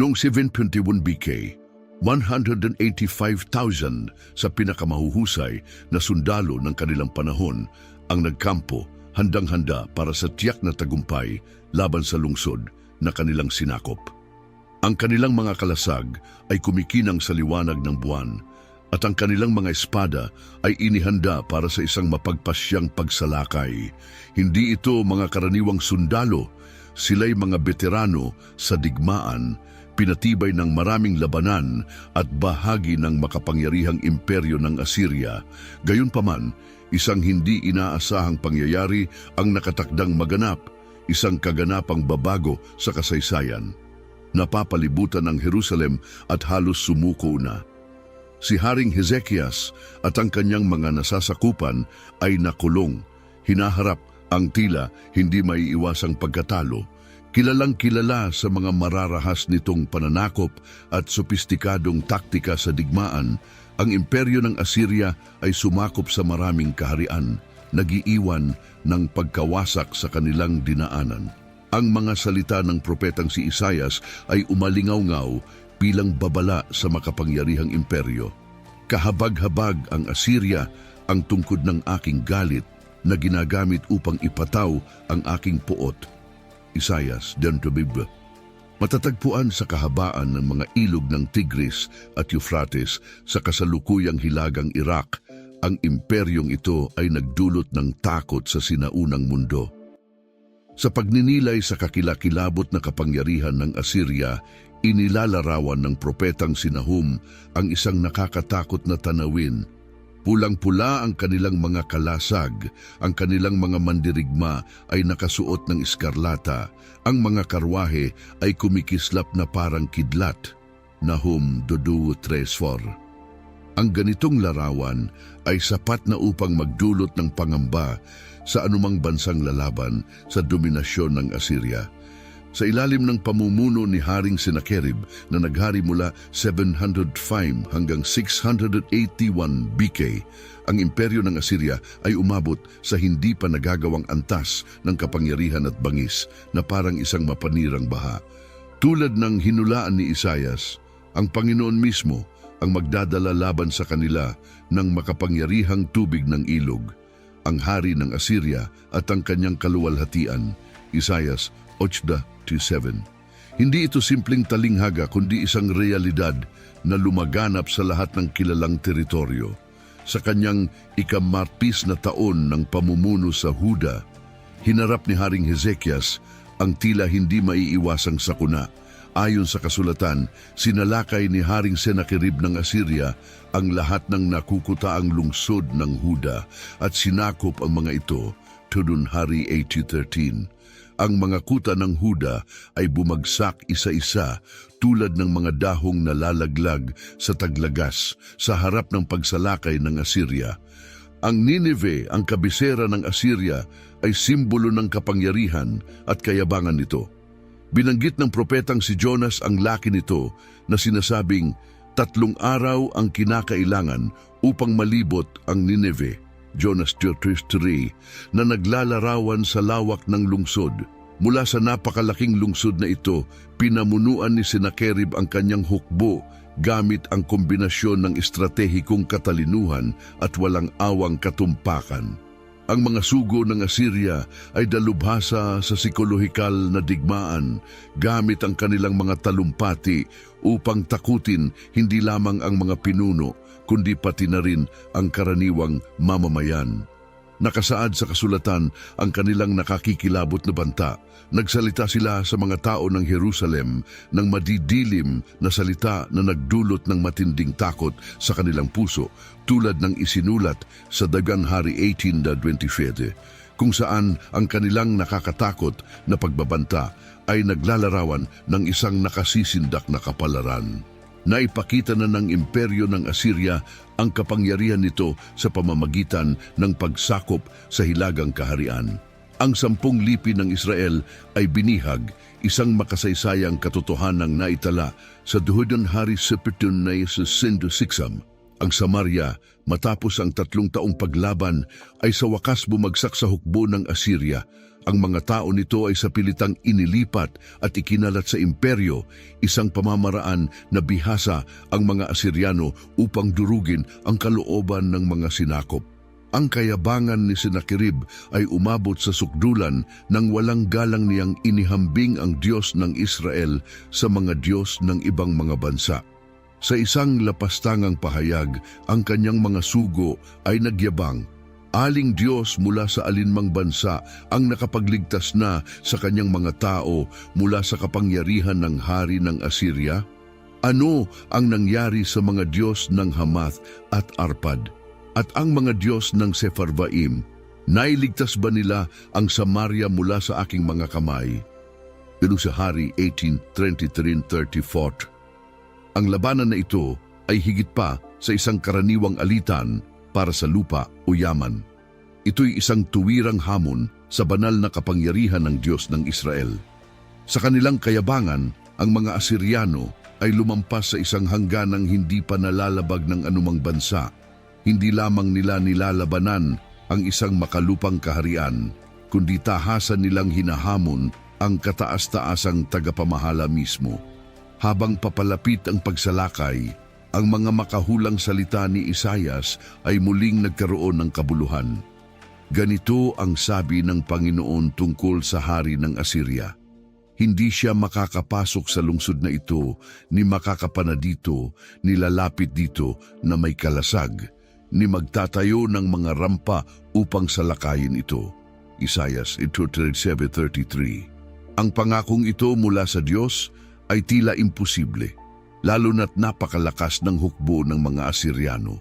Noong 721 BK, 185,000 sa pinakamahuhusay na sundalo ng kanilang panahon ang nagkampo, handang-handa para sa tiyak na tagumpay laban sa lungsod na kanilang sinakop. Ang kanilang mga kalasag ay kumikinang sa liwanag ng buwan at ang kanilang mga espada ay inihanda para sa isang mapagpasyang pagsalakay. Hindi ito mga karaniwang sundalo, sila'y mga veterano sa digmaan, pinatibay ng maraming labanan at bahagi ng makapangyarihang imperyo ng Assyria. Gayunpaman, isang hindi inaasahang pangyayari ang nakatakdang maganap, isang kaganapang babago sa kasaysayan. Napapalibutan ang Jerusalem at halos sumuko na. Si Haring Hezekias at ang kanyang mga nasasakupan ay nakulong. Hinaharap ang tila hindi maiiwasang pagkatalo. Kilalang-kilala sa mga mararahas nitong pananakop at sopistikadong taktika sa digmaan, ang imperyo ng Assyria ay sumakop sa maraming kaharian, nagiiwan ng pagkawasak sa kanilang dinaanan. Ang mga salita ng propetang si Isaias ay umalingaw-ngaw bilang babala sa makapangyarihang imperyo. Kahabag-habag ang Assyria, ang tungkod ng aking galit na ginagamit upang ipataw ang aking puot. Isaias 10:12. Matatagpuan sa kahabaan ng mga ilog ng Tigris at Euphrates sa kasalukuyang hilagang Iraq, ang imperyong ito ay nagdulot ng takot sa sinaunang mundo. Sa pagninilay sa kakilakilabot na kapangyarihan ng Assyria, inilalarawan ng propetang si Nahum ang isang nakakatakot na tanawin. Pulang-pula ang kanilang mga kalasag, ang kanilang mga mandirigma ay nakasuot ng iskarlata, ang mga karwahe ay kumikislap na parang kidlat. Nahum 2:3-4. Ang ganitong larawan ay sapat na upang magdulot ng pangamba sa anumang bansang lalaban sa dominasyon ng Assyria. Sa ilalim ng pamumuno ni Haring Sennacherib na naghari mula 705 hanggang 681 BK, ang imperyo ng Assyria ay umabot sa hindi pa nagagawang antas ng kapangyarihan at bangis na parang isang mapanirang baha. Tulad ng hinulaan ni Isaias, ang Panginoon mismo ang magdadala laban sa kanila ng makapangyarihang tubig ng ilog, ang hari ng Assyria at ang kanyang kaluwalhatian. Isaias 8:7. Hindi ito simpleng talinghaga kundi isang realidad na lumaganap sa lahat ng kilalang teritoryo. Sa kanyang ikamarpis na taon ng pamumuno sa Huda, hinarap ni Haring Hezekias ang tila hindi maiiwasang sakuna. Ayon sa kasulatan, sinalakay ni Haring Sennacherib ng Assyria ang lahat ng nakukutaang lungsod ng Huda at sinakop ang mga ito. Tudun Hari 8:13. Ang mga kuta ng Huda ay bumagsak isa-isa tulad ng mga dahong nalalaglag sa taglagas sa harap ng pagsalakay ng Assyria. Ang Nineveh, ang kabisera ng Assyria, ay simbolo ng kapangyarihan at kayabangan nito. Binanggit ng propetang si Jonas ang laki nito na sinasabing 3 araw ang kinakailangan upang malibot ang Nineveh. Jonas 3:3, na naglalarawan sa lawak ng lungsod. Mula sa napakalaking lungsod na ito, pinamunuan ni Sennacherib ang kanyang hukbo gamit ang kombinasyon ng estratehikong katalinuhan at walang awang katumpakan. Ang mga sugo ng Assyria ay dalubhasa sa psikolohikal na digmaan gamit ang kanilang mga talumpati upang takutin hindi lamang ang mga pinuno kundi pati na rin ang karaniwang mamamayan. Nakasaad sa kasulatan ang kanilang nakakikilabot na banta. Nagsalita sila sa mga tao ng Jerusalem ng madidilim na salita na nagdulot ng matinding takot sa kanilang puso, tulad ng isinulat sa Dagang Hari 18:27, kung saan ang kanilang nakakatakot na pagbabanta ay naglalarawan ng isang nakasisindak na kapalaran. Naipakita na ng imperyo ng Assyria ang kapangyarihan nito sa pamamagitan ng pagsakop sa hilagang kaharian. Ang 10 lipi ng Israel ay binihag, isang makasaysayang katotohanang naitala sa Duhudan Hari Sepetun na sa Sindu Siksam. Ang Samaria, matapos ang 3 taong paglaban, ay sa wakas bumagsak sa hukbo ng Assyria Ang mga tao nito ay sa pilitang inilipat at ikinalat sa imperyo, isang pamamaraan na bihasa ang mga Asiryano upang durugin ang kalooban ng mga sinakop. Ang kayabangan ni Sennacherib ay umabot sa sukdulan nang walang galang niyang inihambing ang Diyos ng Israel sa mga Diyos ng ibang mga bansa. Sa isang lapastangang pahayag, ang kanyang mga sugo ay nagyabang, aling Diyos mula sa alinmang bansa ang nakapagligtas na sa kanyang mga tao mula sa kapangyarihan ng hari ng Assyria? Ano ang nangyari sa mga Diyos ng Hamath at Arpad at ang mga Diyos ng Sepharvaim? Nailigtas ba nila ang Samaria mula sa aking mga kamay? Pero sa Hari 18:33-34. Ang labanan na ito ay higit pa sa isang karaniwang alitan para sa lupa o yaman. Ito'y isang tuwirang hamon sa banal na kapangyarihan ng Diyos ng Israel. Sa kanilang kayabangan, ang mga Asiryano ay lumampas sa isang hangganang hindi pa nalalabag ng anumang bansa. Hindi lamang nila nilalabanan ang isang makalupang kaharian, kundi tahasan nilang hinahamon ang kataas-taasang tagapamahala mismo. Habang papalapit ang pagsalakay, ang mga makahulang salita ni Isaias ay muling nagkaroon ng kabuluhan. Ganito ang sabi ng Panginoon tungkol sa hari ng Assyria. Hindi siya makakapasok sa lungsod na ito, ni makakapana dito, ni lalapit dito na may kalasag, ni magtatayo ng mga rampa upang salakayin ito. Isaias 37:33. Ang pangakong ito mula sa Diyos ay tila imposible, lalo na't napakalakas ng hukbo ng mga Asiryano.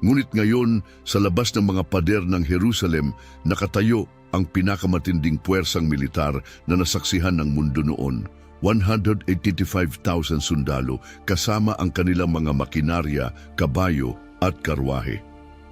Ngunit ngayon, sa labas ng mga pader ng Jerusalem, nakatayo ang pinakamatinding puwersang militar na nasaksihan ng mundo noon. 185,000 sundalo kasama ang kanilang mga makinarya, kabayo at karwahe.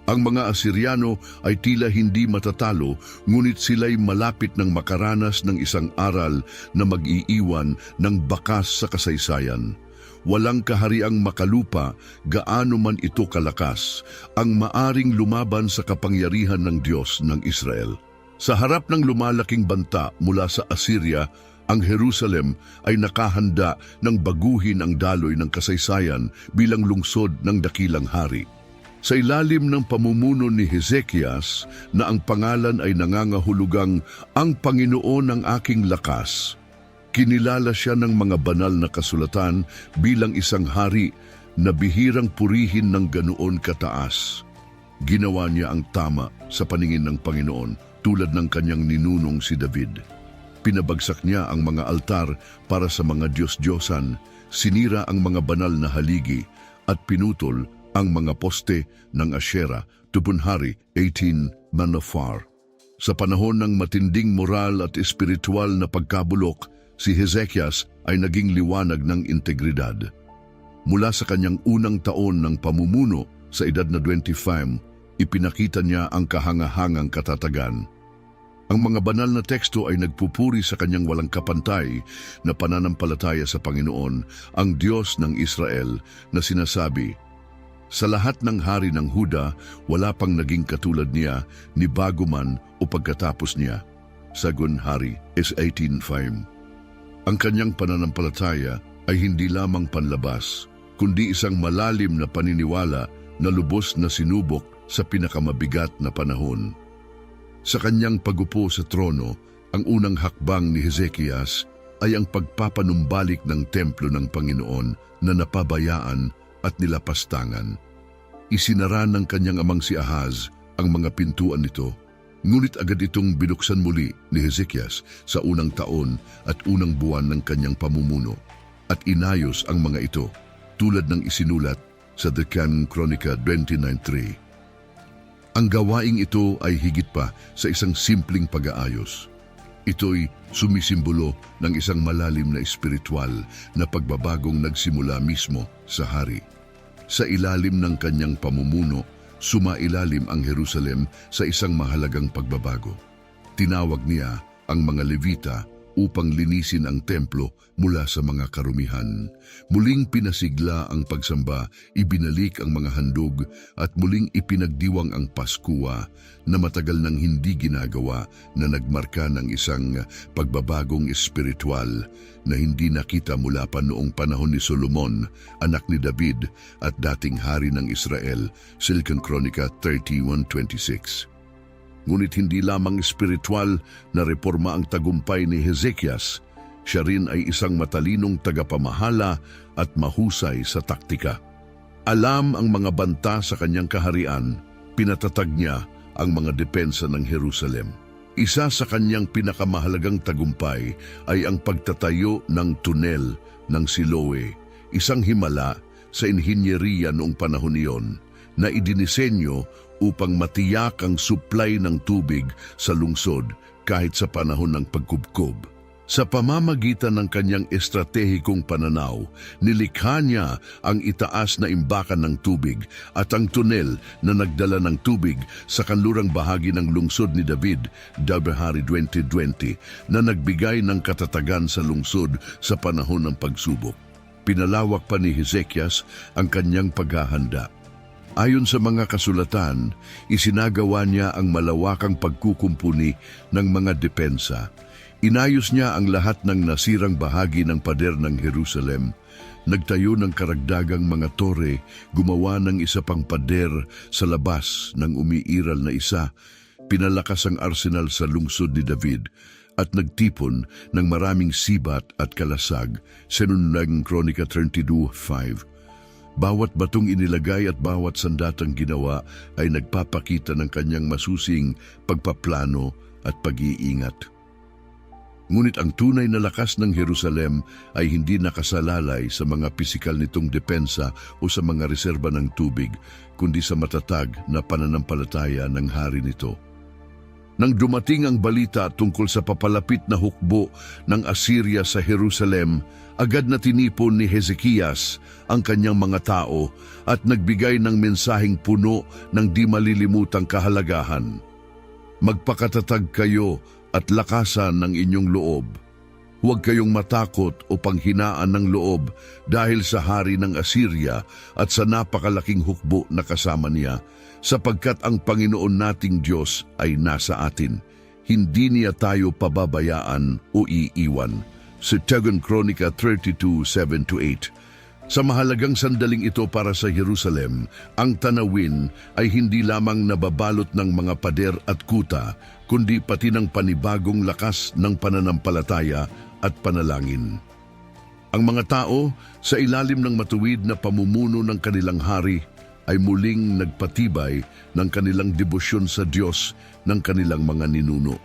Ang mga Asiryano ay tila hindi matatalo, ngunit sila'y malapit ng makaranas ng isang aral na mag-iiwan ng bakas sa kasaysayan. Walang kahariang makalupa, gaano man ito kalakas, ang maaring lumaban sa kapangyarihan ng Diyos ng Israel. Sa harap ng lumalaking banta mula sa Assyria, ang Jerusalem ay nakahanda ng baguhin ang daloy ng kasaysayan bilang lungsod ng dakilang hari. Sa ilalim ng pamumuno ni Hezekias na ang pangalan ay nangangahulugang ang Panginoon ang aking lakas, kinilala siya ng mga banal na kasulatan bilang isang hari na bihirang purihin ng ganoon kataas. Ginawa niya ang tama sa paningin ng Panginoon tulad ng kanyang ninunong si David. Pinabagsak niya ang mga altar para sa mga Diyos-Diyosan, sinira ang mga banal na haligi at pinutol ang mga poste ng Asherah, Tupunhari 18:1. Sa panahon ng matinding moral at espiritual na pagkabulok, si Hezekias ay naging liwanag ng integridad. Mula sa kanyang unang taon ng pamumuno sa edad na 25, ipinakita niya ang kahangahangang katatagan. Ang mga banal na teksto ay nagpupuri sa kanyang walang kapantay na pananampalataya sa Panginoon, ang Diyos ng Israel, na sinasabi, "Sa lahat ng hari ng Huda, wala pang naging katulad niya, ni bago man o pagkatapos niya." Sagun Hari S18:5. Ang kanyang pananampalataya ay hindi lamang panlabas, kundi isang malalim na paniniwala na lubos na sinubok sa pinakamabigat na panahon. Sa kanyang pagupo sa trono, ang unang hakbang ni Hezekias ay ang pagpapanumbalik ng templo ng Panginoon na napabayaan at nilapastangan. Isinara ng kanyang amang si Ahaz ang mga pintuan nito, ngunit agad itong binuksan muli ni Hezekias sa unang taon at unang buwan ng kanyang pamumuno, at inayos ang mga ito tulad ng isinulat sa Deccan Chronica 29:3. Ang gawaing ito ay higit pa sa isang simpleng pag-aayos. Ito'y sumisimbolo ng isang malalim na espiritual na pagbabagong nagsimula mismo sa hari. Sa ilalim ng kanyang pamumuno, sumailalim ang Jerusalem sa isang mahalagang pagbabago. Tinawag niya ang mga Levita upang linisin ang templo mula sa mga karumihan. Muling pinasigla ang pagsamba, ibinalik ang mga handog at muling ipinagdiwang ang Paskua na matagal nang hindi ginagawa, na nagmarka ng isang pagbabagong espiritual na hindi nakita mula pa noong panahon ni Solomon, anak ni David at dating hari ng Israel, 2 Kronika 31:26. Ngunit hindi lamang espiritual na reforma ang tagumpay ni Hezekias, siya rin ay isang matalinong tagapamahala at mahusay sa taktika. Alam ang mga banta sa kanyang kaharian, pinatatag niya ang mga depensa ng Jerusalem. Isa sa kanyang pinakamahalagang tagumpay ay ang pagtatayo ng tunel ng Siloe, isang himala sa inhinyeriya noong panahon niyon na idinisenyo upang matiyak ang supply ng tubig sa lungsod kahit sa panahon ng pagkubkob. Sa pamamagitan ng kanyang estratehikong pananaw, nilikha niya ang itaas na imbakan ng tubig at ang tunel na nagdala ng tubig sa kanlurang bahagi ng lungsod ni David, Dabahari 2020, na nagbigay ng katatagan sa lungsod sa panahon ng pagsubok. Pinalawak pa ni Hezekias ang kanyang paghahanda. Ayon sa mga kasulatan, isinagawa niya ang malawakang pagkukumpuni ng mga depensa. Inayos niya ang lahat ng nasirang bahagi ng pader ng Jerusalem. Nagtayo ng karagdagang mga tore, gumawa ng isa pang pader sa labas ng umiiral na isa. Pinalakas ang arsenal sa lungsod ni David at nagtipon ng maraming sibat at kalasag. 2 Kronika 32:5. Bawat batong inilagay at bawat sandatang ginawa ay nagpapakita ng kanyang masusing pagpaplano at pag-iingat. Ngunit ang tunay na lakas ng Jerusalem ay hindi nakasalalay sa mga pisikal nitong depensa o sa mga reserba ng tubig, kundi sa matatag na pananampalataya ng hari nito. Nang dumating ang balita tungkol sa papalapit na hukbo ng Assyria sa Jerusalem, agad na tinipon ni Hezekias ang kanyang mga tao at nagbigay ng mensaheng puno ng di malilimutang kahalagahan. Magpakatatag kayo at lakasan ng inyong loob. Huwag kayong matakot o panghinaan ng loob dahil sa hari ng Assyria at sa napakalaking hukbo na kasama niya, sapagkat ang Panginoon nating Diyos ay nasa atin. Hindi niya tayo pababayaan o iiwan. Sa 2 Kronika 32:7-8. Sa mahalagang sandaling ito para sa Jerusalem, ang tanawin ay hindi lamang nababalot ng mga pader at kuta, kundi pati ng panibagong lakas ng pananampalataya at panalangin. Ang mga tao sa ilalim ng matuwid na pamumuno ng kanilang hari ay muling nagpatibay ng kanilang debosyon sa Diyos ng kanilang mga ninuno.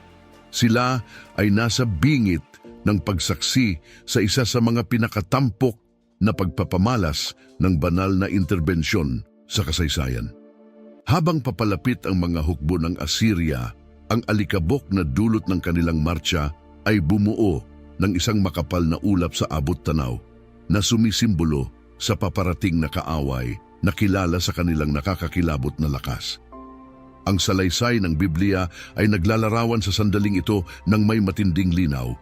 Sila ay nasa bingit ng pagsaksi sa isa sa mga pinakatampok na pagpapamalas ng banal na interbensyon sa kasaysayan. Habang papalapit ang mga hukbo ng Assyria, ang alikabok na dulot ng kanilang marcha ay bumuo ng isang makapal na ulap sa abot tanaw na sumisimbolo sa paparating na kaaway na kilala sa kanilang nakakakilabot na lakas. Ang salaysay ng Biblia ay naglalarawan sa sandaling ito ng may matinding linaw.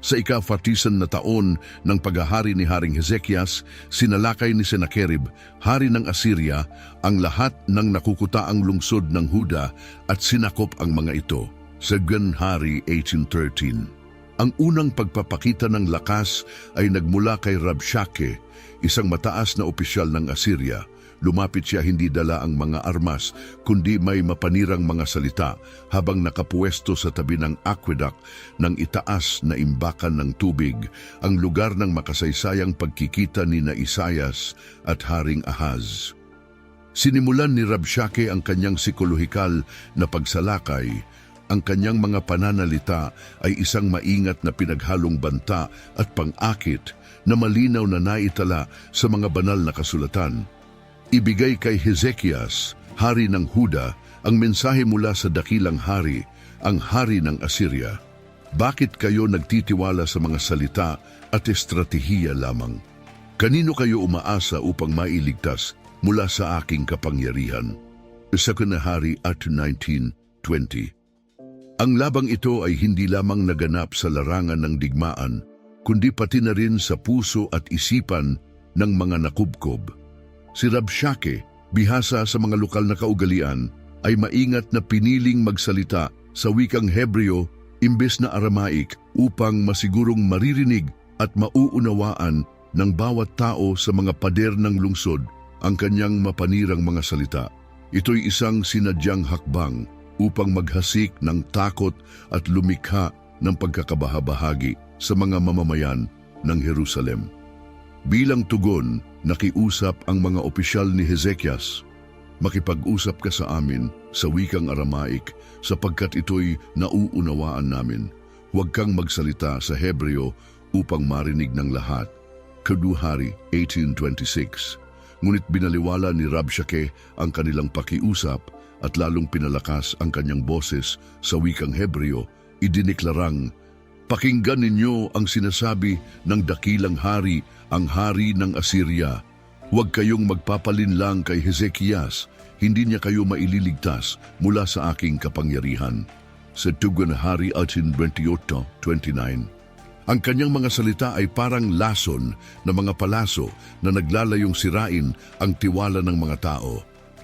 Sa ika-40 na taon ng paghahari ni Haring Hezekias, sinalakay ni Sennacherib, hari ng Assyria, ang lahat ng nakukutaang lungsod ng Huda at sinakop ang mga ito. 2 Hari 18:13. Ang unang pagpapakita ng lakas ay nagmula kay Rabshakeh, isang mataas na opisyal ng Assyria. Lumapit siya hindi dala ang mga armas, kundi may mapanirang mga salita habang nakapuesto sa tabi ng aqueduct ng itaas na imbakan ng tubig, ang lugar ng makasaysayang pagkikita ni na Isaias at Haring Ahaz. Sinimulan ni Rabshakeh ang kanyang psikolohikal na pagsalakay. Ang kanyang mga pananalita ay isang maingat na pinaghalong banta at pang-akit na malinaw na naitala sa mga banal na kasulatan. Ibigay kay Hezekias, hari ng Huda, ang mensahe mula sa dakilang hari, ang hari ng Assyria. Bakit kayo nagtitiwala sa mga salita at estratehiya lamang? Kanino kayo umaasa upang mailigtas mula sa aking kapangyarihan? 2 Hari 19:20. Ang labang ito ay hindi lamang naganap sa larangan ng digmaan, kundi pati na rin sa puso at isipan ng mga nakubkob. Si Rabshakeh, bihasa sa mga lokal na kaugalian, ay maingat na piniling magsalita sa wikang Hebreo imbes na Aramaic upang masigurong maririnig at mauunawaan ng bawat tao sa mga pader ng lungsod ang kanyang mapanirang mga salita. Ito'y isang sinadyang hakbang upang maghasik ng takot at lumikha ng pagkakabahabahagi sa mga mamamayan ng Jerusalem. Bilang tugon, nakiusap ang mga opisyal ni Hezekias, "Makipag-usap ka sa amin sa wikang Aramaic sapagkat ito'y nauunawaan namin. Huwag kang magsalita sa Hebreo upang marinig ng lahat." 2 Hari 18:26. Ngunit binaliwala ni Rabshakeh ang kanilang pakiusap at lalong pinalakas ang kanyang boses sa wikang Hebreo, idineklarang, "Pakinggan ninyo ang sinasabi ng dakilang hari, ang hari ng Assyria. Huwag kayong magpapalinlang kay Hezekias, hindi niya kayo maililigtas mula sa aking kapangyarihan." Sa 2 Hari 28:29. Ang kanyang mga salita ay parang lason na mga palaso na naglalayong sirain ang tiwala ng mga tao.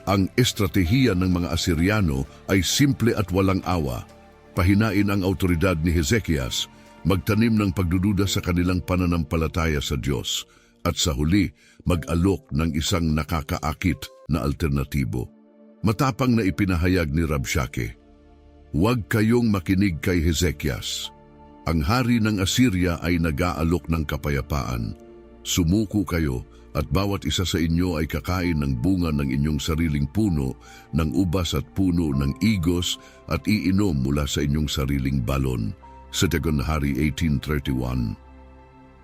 Ang estratehiya ng mga Asyriano ay simple at walang awa. Pahinain ang autoridad ni Hezekias, magtanim ng pagdududa sa kanilang pananampalataya sa Diyos, at sa huli, mag-alok ng isang nakakaakit na alternatibo. Matapang na ipinahayag ni Rabshakeh, "Huwag kayong makinig kay Hezekias. Ang hari ng Assyria ay nag-aalok ng kapayapaan. Sumuko kayo at bawat isa sa inyo ay kakain ng bunga ng inyong sariling puno, ng ubas at puno ng igos at iinom mula sa inyong sariling balon." Sa 2 Hari 18:31.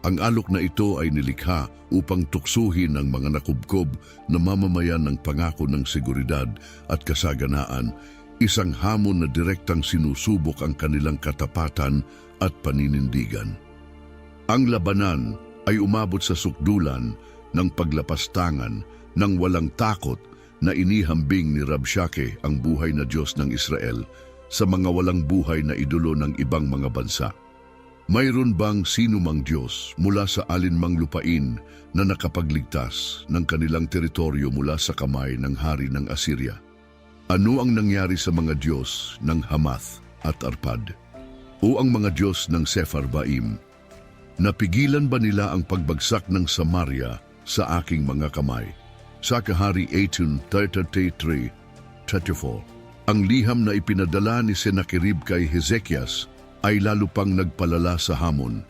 Ang alok na ito ay nilikha upang tuksuhin ang mga nakubkob na mamamayan ng pangako ng seguridad at kasaganaan, isang hamon na direktang sinusubok ang kanilang katapatan at paninindigan. Ang labanan ay umabot sa sukdulan ng paglapastangan ng walang takot na inihambing ni Rabshakeh ang buhay na Diyos ng Israel sa mga walang buhay na idolo ng ibang mga bansa. Mayroon bang sinumang Diyos mula sa alinmang lupain na nakapagligtas ng kanilang teritoryo mula sa kamay ng hari ng Assyria? Ano ang nangyari sa mga Diyos ng Hamath at Arpad? O ang mga Diyos ng Sepharvaim? Napigilan ba nila ang pagbagsak ng Samaria sa aking mga kamay? Sa Kahari 18:33-34. Ang liham na ipinadala ni Sennacherib kay Hezekias ay lalo pang nagpalala sa hamon.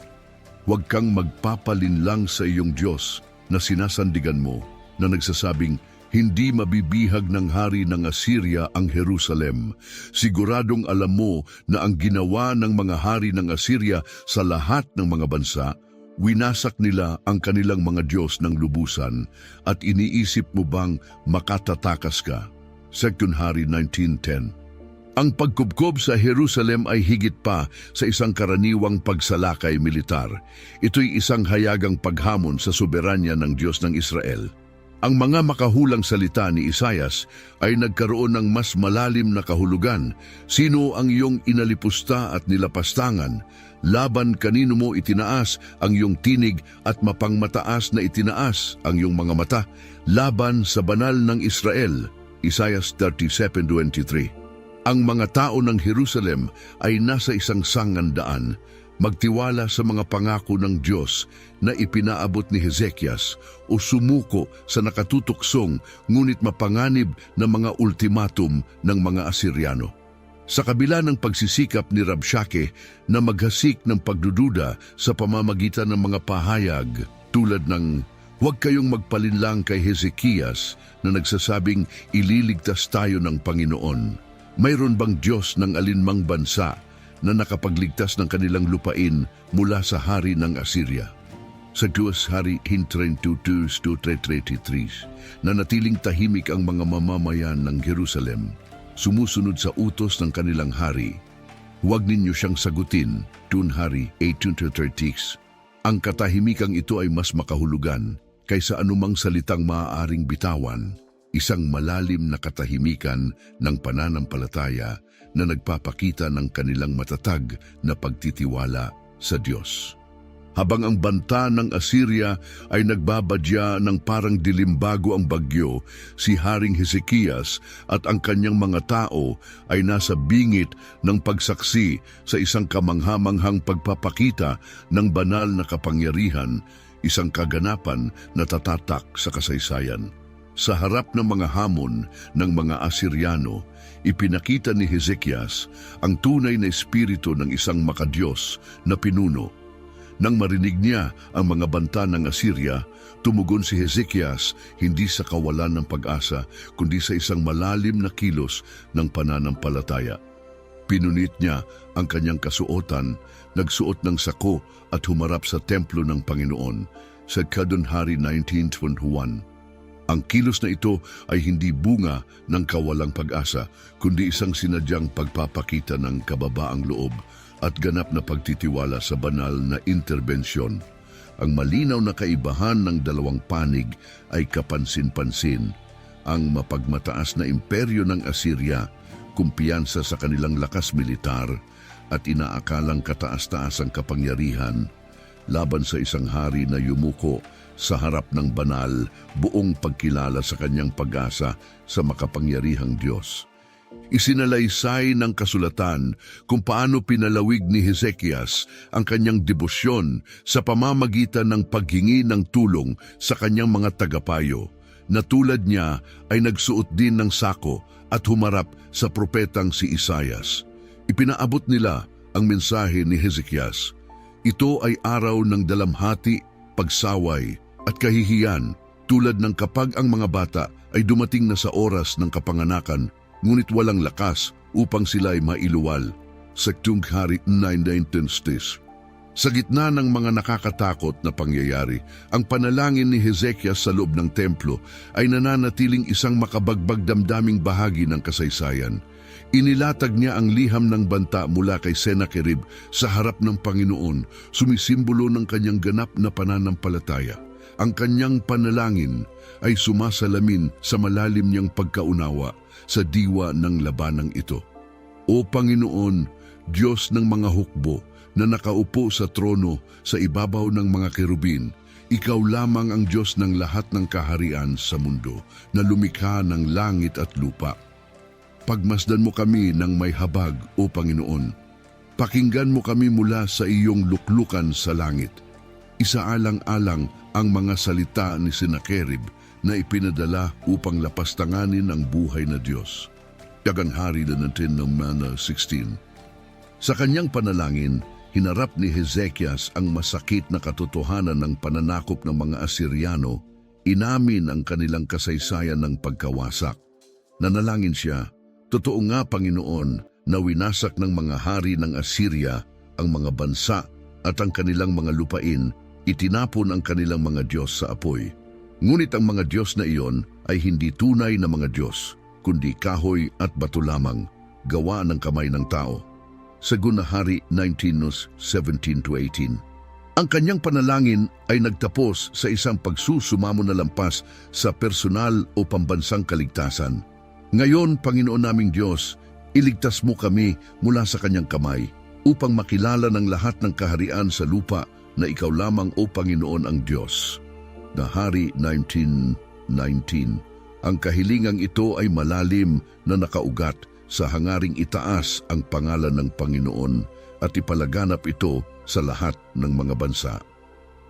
"Huwag kang magpapalinlang sa iyong Diyos na sinasandigan mo, na nagsasabing, hindi mabibihag ng hari ng Assyria ang Jerusalem. Siguradong alam mo na ang ginawa ng mga hari ng Assyria sa lahat ng mga bansa, winasak nila ang kanilang mga Diyos ng lubusan, at iniisip mo bang makatatakas ka?" 2 Hari 19:10. Ang pagkubkob sa Jerusalem ay higit pa sa isang karaniwang pagsalakay militar. Ito'y isang hayagang paghamon sa soberanya ng Diyos ng Israel. Ang mga makahulang salita ni Isaias ay nagkaroon ng mas malalim na kahulugan. "Sino ang iyong inalipusta at nilapastangan? Laban kanino mo itinaas ang iyong tinig at mapangmataas na itinaas ang iyong mga mata? Laban sa banal ng Israel." Isaias 37:23. Ang mga tao ng Jerusalem ay nasa isang sangandaan, magtiwala sa mga pangako ng Diyos na ipinaabot ni Hezekias o sumuko sa nakatutuksong ngunit mapanganib na mga ultimatum ng mga Asyriano. Sa kabila ng pagsisikap ni Rabshakeh na maghasik ng pagdududa sa pamamagitan ng mga pahayag tulad ng, "Huwag kayong magpalinlang kay Hezekias na nagsasabing ililigtas tayo ng Panginoon." Mayroon bang Diyos ng alinmang bansa na nakapagligtas ng kanilang lupain mula sa hari ng Assyria? Sa 2 Hari 22:33, nanatiling tahimik ang mga mamamayan ng Jerusalem, sumusunod sa utos ng kanilang hari. "Huwag ninyo siyang sagutin." 2 Hari 18:36. Ang katahimikang ito ay mas makahulugan kaysa anumang salitang maaaring bitawan. isang malalim na katahimikan ng pananampalataya na nagpapakita ng kanilang matatag na pagtitiwala sa Diyos. Habang ang banta ng Assyria ay nagbabadya ng parang dilim bago ang bagyo, si Haring Hezekias at ang kanyang mga tao ay nasa bingit ng pagsaksi sa isang kamanghamanghang pagpapakita ng banal na kapangyarihan, isang kaganapan na tatatak sa kasaysayan. Sa harap ng mga hamon ng mga Asyriano, ipinakita ni Hezekias ang tunay na espiritu ng isang makadiyos na pinuno. Nang marinig niya ang mga banta ng Assyria, tumugon si Hezekias hindi sa kawalan ng pag-asa, kundi sa isang malalim na kilos ng pananampalataya. Pinunit niya ang kanyang kasuotan, nagsuot ng sako at humarap sa templo ng Panginoon sa Kadunhari 1921. Ang kilos na ito ay hindi bunga ng kawalang pag-asa, kundi isang sinadyang pagpapakita ng kababaang loob at ganap na pagtitiwala sa banal na interbensyon. Ang malinaw na kaibahan ng dalawang panig ay kapansin-pansin. Ang mapagmataas na imperyo ng Assyria, kumpiyansa sa kanilang lakas militar at inaakalang kataas-taas ang kapangyarihan, laban sa isang hari na yumuko sa harap ng banal, buong pagkilala sa kanyang pag-asa sa makapangyarihang Diyos. Isinalaysay ng kasulatan kung paano pinalawig ni Hezekias ang kanyang debosyon sa pamamagitan ng paghingi ng tulong sa kanyang mga tagapayo, na tulad niya ay nagsuot din ng sako at humarap sa propetang si Isaias. Ipinaabot nila ang mensahe ni Hezekias. Ito ay araw ng dalamhati, pagsaway at kahihiyan, tulad ng kapag ang mga bata ay dumating na sa oras ng kapanganakan, ngunit walang lakas upang sila ay mailuwal. Sa Kadunhari 9:19. Sa gitna ng mga nakakatakot na pangyayari, ang panalangin ni Hezekias sa loob ng templo ay nananatiling isang makabagbag damdaming bahagi ng kasaysayan. Inilatag niya ang liham ng banta mula kay Sennacherib sa harap ng Panginoon, sumisimbolo ng kanyang ganap na pananampalataya. Ang kanyang panalangin ay sumasalamin sa malalim niyang pagkaunawa sa diwa ng labanang ito. O Panginoon, Diyos ng mga hukbo na nakaupo sa trono sa ibabaw ng mga kerubin, Ikaw lamang ang Diyos ng lahat ng kaharian sa mundo na lumikha ng langit at lupa. Pagmasdan mo kami ng may habag, O Panginoon. Pakinggan mo kami mula sa iyong luklukan sa langit. Isaalang-alang ang mga salita ni Sennacherib na ipinadala upang lapastanganin ang buhay na Diyos. Kadunhari 16. Sa kanyang panalangin, hinarap ni Hezekias ang masakit na katotohanan ng pananakop ng mga Asyriano, inamin ang kanilang kasaysayan ng pagkawasak. Nanalangin siya, "Totoo nga, Panginoon, na winasak ng mga hari ng Assyria ang mga bansa at ang kanilang mga lupain, itinapon ang kanilang mga Diyos sa apoy. Ngunit ang mga Diyos na iyon ay hindi tunay na mga Diyos, kundi kahoy at bato lamang, gawa ng kamay ng tao." Sa Gunahari 19:17-18. Ang kanyang panalangin ay nagtapos sa isang pagsusumamo na lampas sa personal o pambansang kaligtasan. Ngayon, Panginoon naming Diyos, iligtas mo kami mula sa kanyang kamay upang makilala ng lahat ng kaharian sa lupa na ikaw lamang, O Panginoon, ang Diyos. Nahari 19:19. Ang kahilingang ito ay malalim na nakaugat sa hangaring itaas ang pangalan ng Panginoon at ipalaganap ito sa lahat ng mga bansa.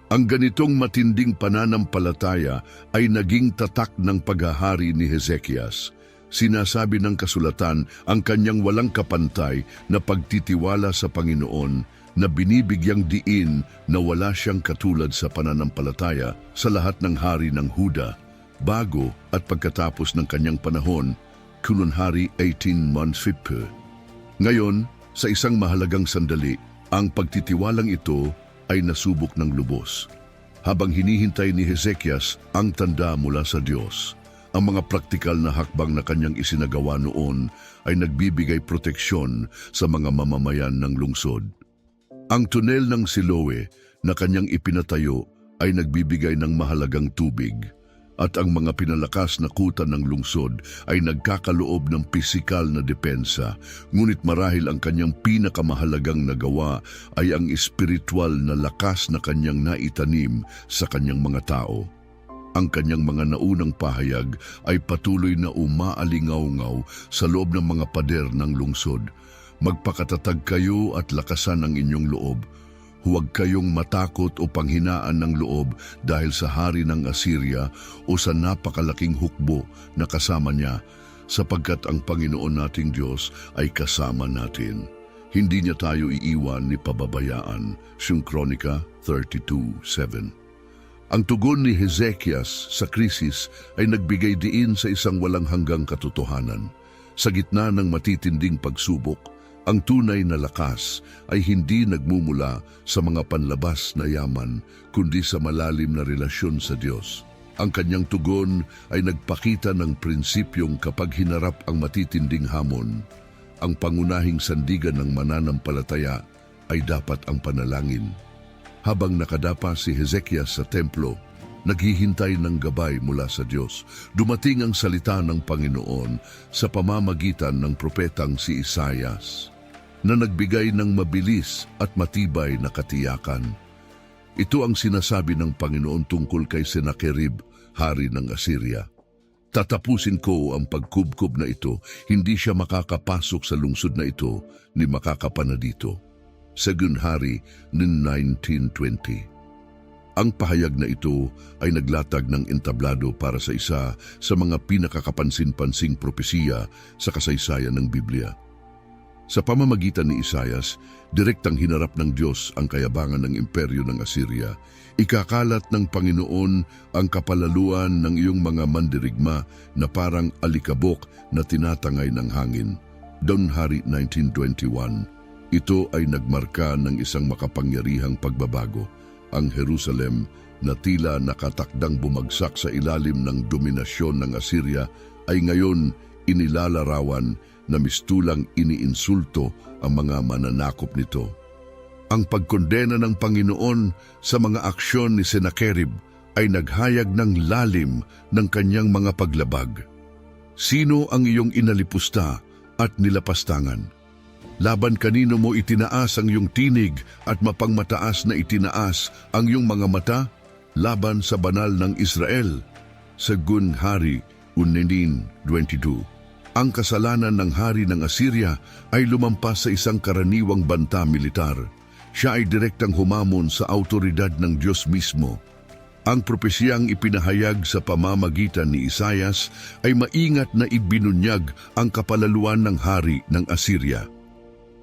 Ang ganitong matinding pananampalataya ay naging tatak ng paghahari ni Hezekias. Sinasabi ng kasulatan ang kanyang walang kapantay na pagtitiwala sa Panginoon na binibigyang diin na wala siyang katulad sa pananampalataya sa lahat ng hari ng Huda, bago at pagkatapos ng kanyang panahon. Kadunhari 18:15. Ngayon, sa isang mahalagang sandali, ang pagtitiwalang ito ay nasubok ng lubos. Habang hinihintay ni Hezekias ang tanda mula sa Diyos, ang mga praktikal na hakbang na kanyang isinagawa noon ay nagbibigay proteksyon sa mga mamamayan ng lungsod. Ang tunel ng Siloe na kanyang ipinatayo ay nagbibigay ng mahalagang tubig. At ang mga pinalakas na kuta ng lungsod ay nagkakaloob ng pisikal na depensa, ngunit marahil ang kanyang pinakamahalagang nagawa ay ang espiritual na lakas na kanyang naitanim sa kanyang mga tao. Ang kanyang mga naunang pahayag ay patuloy na umaalingaw-ngaw sa loob ng mga pader ng lungsod. Magpakatatag kayo at lakasan ang inyong loob. Huwag kayong matakot o panghinaan ng loob dahil sa hari ng Assyria o sa napakalaking hukbo na kasama niya, sapagkat ang Panginoon nating Diyos ay kasama natin. Hindi niya tayo iiwan ni pababayaan. Kronika 32:7. Ang tugon ni Hezekias sa krisis ay nagbigay diin sa isang walang hanggang katotohanan. Sa gitna ng matitinding pagsubok, ang tunay na lakas ay hindi nagmumula sa mga panlabas na yaman, kundi sa malalim na relasyon sa Diyos. Ang kanyang tugon ay nagpakita ng prinsipyong kapag hinarap ang matitinding hamon, ang pangunahing sandigan ng mananampalataya ay dapat ang panalangin. Habang nakadapa si Hezekias sa templo, naghihintay ng gabay mula sa Diyos. Dumating ang salita ng Panginoon sa pamamagitan ng propetang si Isaias, na nagbigay ng mabilis at matibay na katiyakan. Ito ang sinasabi ng Panginoon tungkol kay Sennacherib, hari ng Assyria. Tatapusin ko ang pagkubkob na ito, hindi siya makakapasok sa lungsod na ito ni makakapana dito. 2 Hari 19:20. Ang pahayag na ito ay naglatag ng entablado para sa isa sa mga pinakakapansin-pansing propesiya sa kasaysayan ng Biblia. Sa pamamagitan ni Isaias, direktang hinarap ng Diyos ang kayabangan ng imperyo ng Assyria. Ikakalat ng Panginoon ang kapalaluan ng iyong mga mandirigma na parang alikabok na tinatangay ng hangin. 2 Hari 19:21. Ito ay nagmarka ng isang makapangyarihang pagbabago. Ang Jerusalem na tila nakatakdang bumagsak sa ilalim ng dominasyon ng Assyria ay ngayon inilalarawan na mistulang iniinsulto ang mga mananakop nito. Ang pagkondena ng Panginoon sa mga aksyon ni Sennacherib ay naghayag ng lalim ng kanyang mga paglabag. Sino ang iyong inalipusta at nilapastangan? Laban kanino mo itinaas ang iyong tinig at mapangmataas na itinaas ang iyong mga mata? Laban sa banal ng Israel. 2 Hari 19:22. Ang kasalanan ng hari ng Assyria ay lumampas sa isang karaniwang banta militar. Siya ay direktang humamon sa autoridad ng Diyos mismo. Ang propesiyang ipinahayag sa pamamagitan ni Isaias ay maingat na ibinunyag ang kapalaluan ng hari ng Assyria.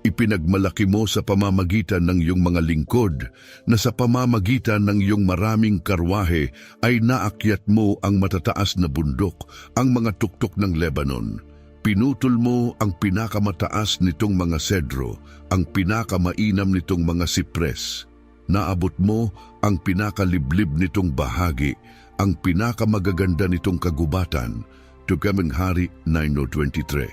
Ipinagmalaki mo sa pamamagitan ng iyong mga lingkod na sa pamamagitan ng iyong maraming karwahe ay naakyat mo ang matataas na bundok, ang mga tuktok ng Lebanon. Pinutol mo ang pinakamataas nitong mga sedro, ang pinakamainam nitong mga sipres. Naabot mo ang pinakaliblib nitong bahagi, ang pinakamagaganda nitong kagubatan. 2 Hari 9:23.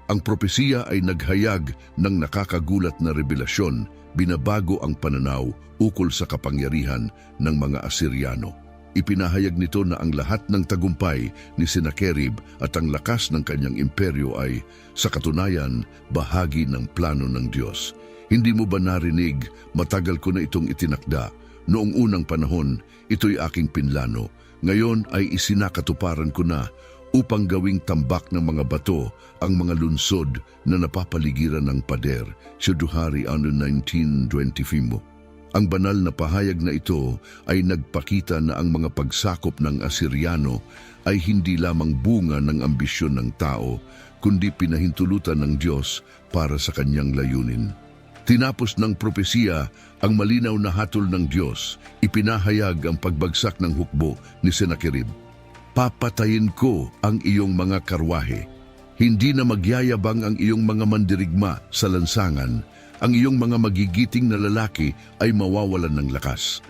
Ang propesiya ay naghayag ng nakakagulat na revelasyon, binabago ang pananaw ukol sa kapangyarihan ng mga Asyryano. Ipinahayag nito na ang lahat ng tagumpay ni Sennacherib at ang lakas ng kanyang imperyo ay, sa katunayan, bahagi ng plano ng Diyos. Hindi mo ba narinig, matagal ko na itong itinakda. Noong unang panahon, ito'y aking pinlano. Ngayon ay isinakatuparan ko na upang gawing tambak ng mga bato ang mga lunsod na napapaligiran ng pader. 2 Hari 19:25. Ang banal na pahayag na ito ay nagpakita na ang mga pagsakop ng Asyryano ay hindi lamang bunga ng ambisyon ng tao, kundi pinahintulutan ng Diyos para sa kanyang layunin. Tinapos ng propesiya ang malinaw na hatol ng Diyos, ipinahayag ang pagbagsak ng hukbo ni Sennacherib. Papatayin ko ang iyong mga karwahe. Hindi na magyayabang ang iyong mga mandirigma sa lansangan. Ang iyong mga magigiting na lalaki ay mawawalan ng lakas.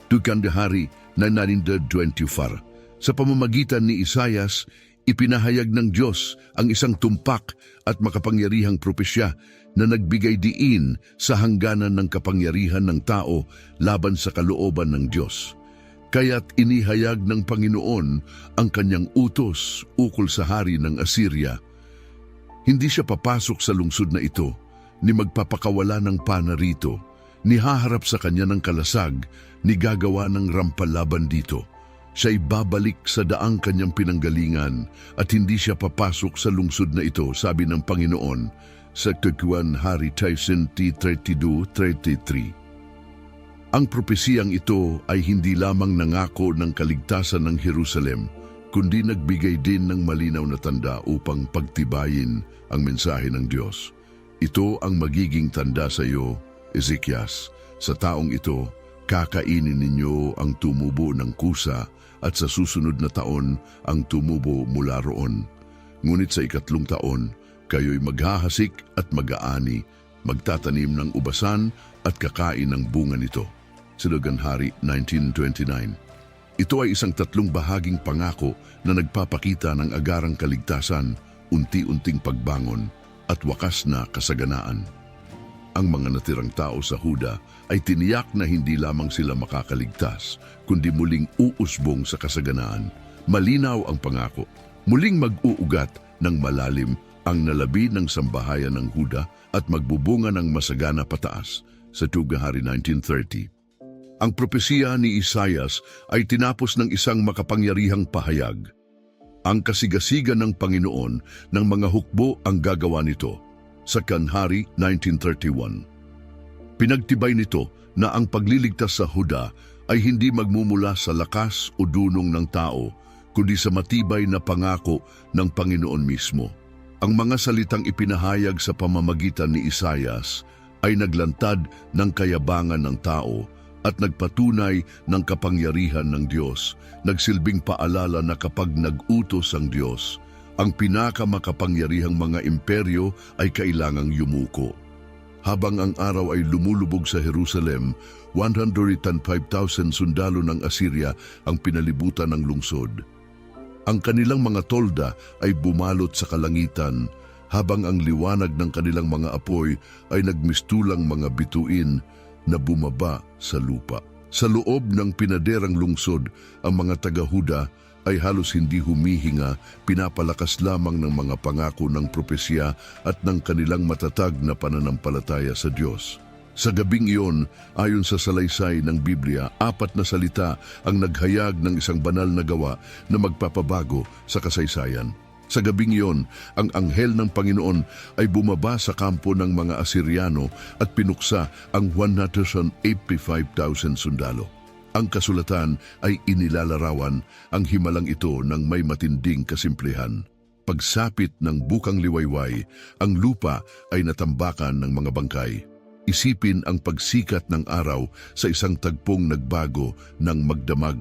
2 Hari 19:24. Sa pamamagitan ni Isaias, ipinahayag ng Diyos ang isang tumpak at makapangyarihang propesya na nagbigay diin sa hangganan ng kapangyarihan ng tao laban sa kalooban ng Diyos. Kaya't inihayag ng Panginoon ang kanyang utos ukol sa hari ng Assyria. Hindi siya papasok sa lungsod na ito, ni magpapakawala ng pana rito, ni haharap sa kanya ng kalasag, ni gagawa ng rampalaban dito. Siya'y babalik sa daang kanyang pinanggalingan at hindi siya papasok sa lungsod na ito, sabi ng Panginoon sa 2 Hari Tyson T32:33. Ang propesiyang ito ay hindi lamang nangako ng kaligtasan ng Jerusalem, kundi nagbigay din ng malinaw na tanda upang pagtibayin ang mensahe ng Diyos. Ito ang magiging tanda sa iyo, Ezekias. Sa taong ito, kakainin ninyo ang tumubo ng kusa at sa susunod na taon ang tumubo mula roon. Ngunit sa 3 taon, kayo'y maghahasik at mag-aani, magtatanim ng ubasan at kakain ng bunga nito. Silugan Hari 19:29. Ito ay isang 3 bahaging pangako na nagpapakita ng agarang kaligtasan, unti-unting pagbangon at wakas na kasaganaan. Ang mga natirang tao sa Huda ay tiniyak na hindi lamang sila makakaligtas, kundi muling uusbong sa kasaganaan. Malinaw ang pangako, muling mag-uugat ng malalim ang nalabi ng sambahayan ng Huda at magbubunga ng masagana pataas sa 2 Hari 19:30. Ang propesiya ni Isaias ay tinapos ng isang makapangyarihang pahayag. Ang kasigasigan ng Panginoon ng mga hukbo ang gagawa nito sa Hari 19:31. Pinagtibay nito na ang pagliligtas sa Huda ay hindi magmumula sa lakas o dunong ng tao, kundi sa matibay na pangako ng Panginoon mismo. Ang mga salitang ipinahayag sa pamamagitan ni Isaias ay naglantad ng kayabangan ng tao at nagpatunay ng kapangyarihan ng Diyos, nagsilbing paalala na kapag nag-utos ang Diyos, ang pinakamakapangyarihang mga imperyo ay kailangang yumuko. Habang ang araw ay lumulubog sa Jerusalem, 105,000 sundalo ng Assyria ang pinalibutan ng lungsod. Ang kanilang mga tolda ay bumalot sa kalangitan, habang ang liwanag ng kanilang mga apoy ay nagmistulang mga bituin na bumaba sa lupa. Sa loob ng pinaderang lungsod, ang mga taga-Huda ay halos hindi humihinga, pinapalakas lamang ng mga pangako ng propesya at ng kanilang matatag na pananampalataya sa Diyos. Sa gabing iyon, ayon sa salaysay ng Biblia, 4 na salita ang naghayag ng isang banal na gawa na magpapabago sa kasaysayan. Sa gabing iyon, ang anghel ng Panginoon ay bumaba sa kampo ng mga Asiryano at pinuksa ang 185,000 sundalo. Ang kasulatan ay inilalarawan ang himalang ito ng may matinding kasimplihan. Pagsapit ng bukang liwayway, ang lupa ay natambakan ng mga bangkay. Isipin ang pagsikat ng araw sa isang tagpong nagbago ng magdamag.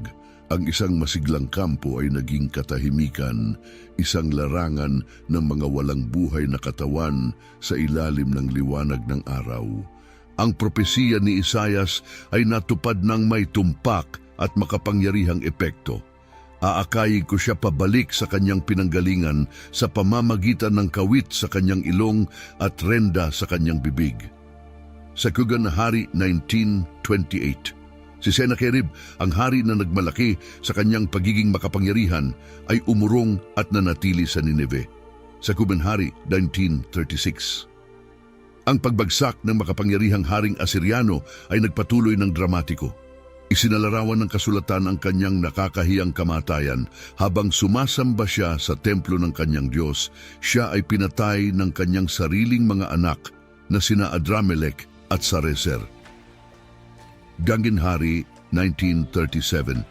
Ang isang masiglang kampo ay naging katahimikan, isang larangan ng mga walang buhay na katawan sa ilalim ng liwanag ng araw. Ang propesiya ni Isaias ay natupad ng may tumpak at makapangyarihang epekto. Aakayin ko siya pabalik sa kanyang pinanggalingan sa pamamagitan ng kawit sa kanyang ilong at renda sa kanyang bibig. Sa 2 Hari 19:28. Si Sennacherib, ang hari na nagmalaki sa kanyang pagiging makapangyarihan, ay umurong at nanatili sa Nineve. Sa 2 Hari 19:36. Ang pagbagsak ng makapangyarihang haring Asiryano ay nagpatuloy ng dramatiko. Isinalarawan ng kasulatan ang kanyang nakakahiyang kamatayan habang sumasamba siya sa templo ng kanyang Diyos. Siya ay pinatay ng kanyang sariling mga anak na sina Adramelech at Sarezer. Hari 1937.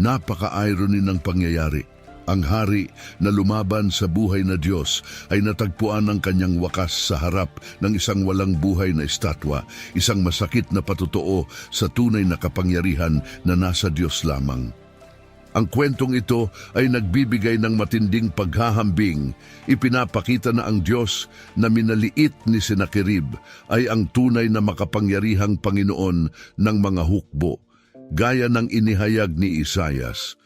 Napaka-irony ng pangyayari. Ang hari na lumaban sa buhay na Diyos ay natagpuan ng kanyang wakas sa harap ng isang walang buhay na estatwa, isang masakit na patotoo sa tunay na kapangyarihan na nasa Diyos lamang. Ang kwentong ito ay nagbibigay ng matinding paghahambing. Ipinapakita na ang Diyos na minaliit ni Sennacherib ay ang tunay na makapangyarihang Panginoon ng mga hukbo, gaya ng inihayag ni Isaias.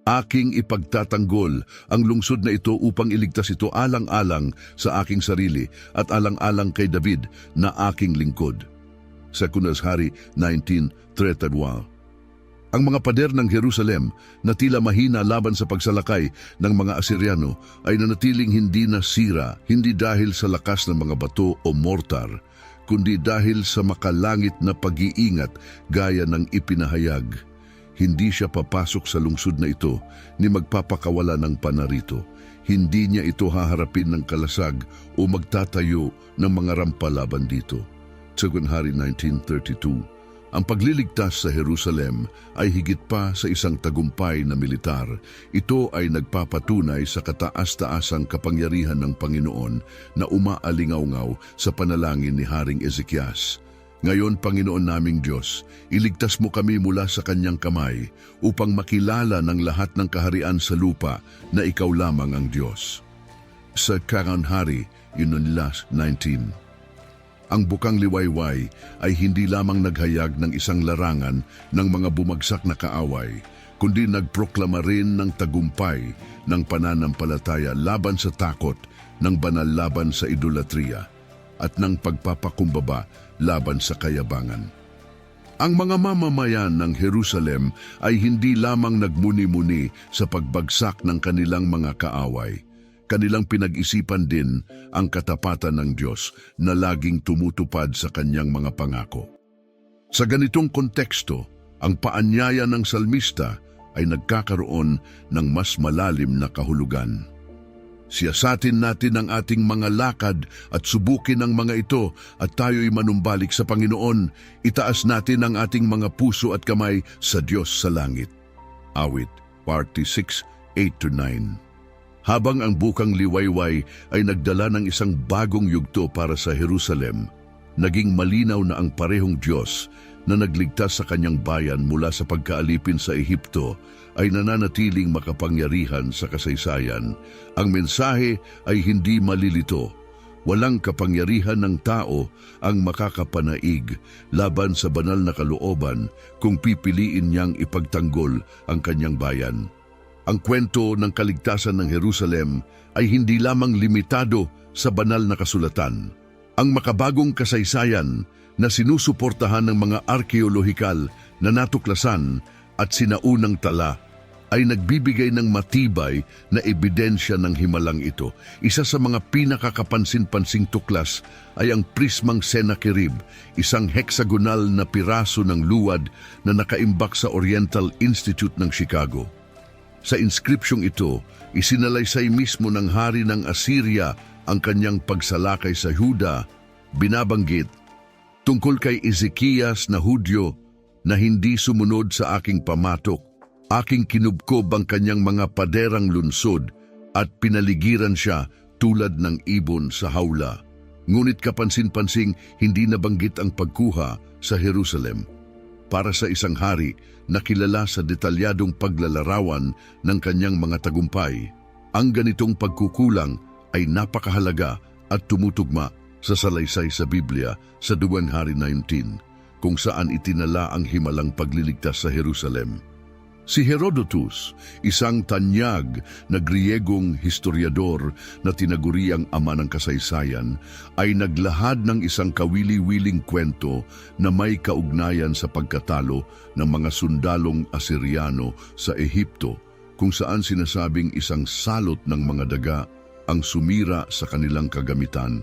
Aking ipagtatanggol ang lungsod na ito upang iligtas ito alang-alang sa aking sarili at alang-alang kay David na aking lingkod. Sa 2 Hari 19:32. Ang mga pader ng Jerusalem na tila mahina laban sa pagsalakay ng mga Asiryano ay nanatiling hindi nasira, hindi dahil sa lakas ng mga bato o mortar, kundi dahil sa makalangit na pag-iingat gaya ng ipinahayag. Hindi siya papasok sa lungsod na ito ni magpapakawala ng panarito. Hindi niya ito haharapin ng kalasag o magtatayo ng mga rampa laban dito. 2 Hari 19:32. Ang pagliligtas sa Jerusalem ay higit pa sa isang tagumpay na militar. Ito ay nagpapatunay sa kataas-taasang kapangyarihan ng Panginoon na umaalingaw-ngaw sa panalangin ni Haring Ezekias. Ngayon, Panginoon naming Diyos, iligtas mo kami mula sa kanyang kamay upang makilala ng lahat ng kaharian sa lupa na ikaw lamang ang Diyos. Sa 2 Hari 19. Ang bukang liwayway ay hindi lamang naghayag ng isang larangan ng mga bumagsak na kaaway, kundi nagproklama rin ng tagumpay ng pananampalataya laban sa takot, ng banal laban sa idolatriya, at ng pagpapakumbaba laban sa kayabangan. Ang mga mamamayan ng Jerusalem ay hindi lamang nagmuni-muni sa pagbagsak ng kanilang mga kaaway. Kanilang pinag-isipan din ang katapatan ng Diyos na laging tumutupad sa kanyang mga pangako. Sa ganitong konteksto, ang paanyaya ng salmista ay nagkakaroon ng mas malalim na kahulugan. Siyasatin natin ang ating mga lakad at subukin ang mga ito at tayo'y manumbalik sa Panginoon. Itaas natin ang ating mga puso at kamay sa Diyos sa langit. Awit, Part 6, 8-9. Habang ang bukang liwayway ay nagdala ng isang bagong yugto para sa Jerusalem, naging malinaw na ang parehong Diyos na nagligtas sa kanyang bayan mula sa pagkaalipin sa Ehipto ay nananatiling makapangyarihan sa kasaysayan. Ang mensahe ay hindi malilito. Walang kapangyarihan ng tao ang makakapanaig laban sa banal na kalooban kung pipiliin niyang ipagtanggol ang kanyang bayan. Ang kwento ng kaligtasan ng Jerusalem ay hindi lamang limitado sa banal na kasulatan. Ang makabagong kasaysayan na sinusuportahan ng mga arkeolohikal na natuklasan at sinaunang tala ay nagbibigay ng matibay na ebidensya ng himalang ito. Isa sa mga pinakakapansin-pansing tuklas ay ang prismang Sennacherib, isang hexagonal na piraso ng luwad na nakaimbak sa Oriental Institute ng Chicago. Sa inskripsyong ito, isinalaysay mismo ng hari ng Assyria ang kanyang pagsalakay sa Huda. Binabanggit, tungkol kay Ezekias na Hudyo na hindi sumunod sa aking pamatok, aking kinubkob ang kanyang mga paderang lunsod at pinaligiran siya tulad ng ibon sa hawla. Ngunit kapansin-pansing hindi nabanggit ang pagkuha sa Jerusalem. Para sa isang hari na kilala sa detalyadong paglalarawan ng kanyang mga tagumpay, ang ganitong pagkukulang ay napakahalaga at tumutugma sa salaysay sa Biblia sa 2 Hari 19, kung saan itinala ang himalang pagliligtas sa Jerusalem. Si Herodotus, isang tanyag na Griyegong historiador na tinaguri ang ama ng kasaysayan, ay naglahad ng isang kawili-wiling kwento na may kaugnayan sa pagkatalo ng mga sundalong Asiryano sa Ehipto, kung saan sinasabing isang salot ng mga daga ang sumira sa kanilang kagamitan.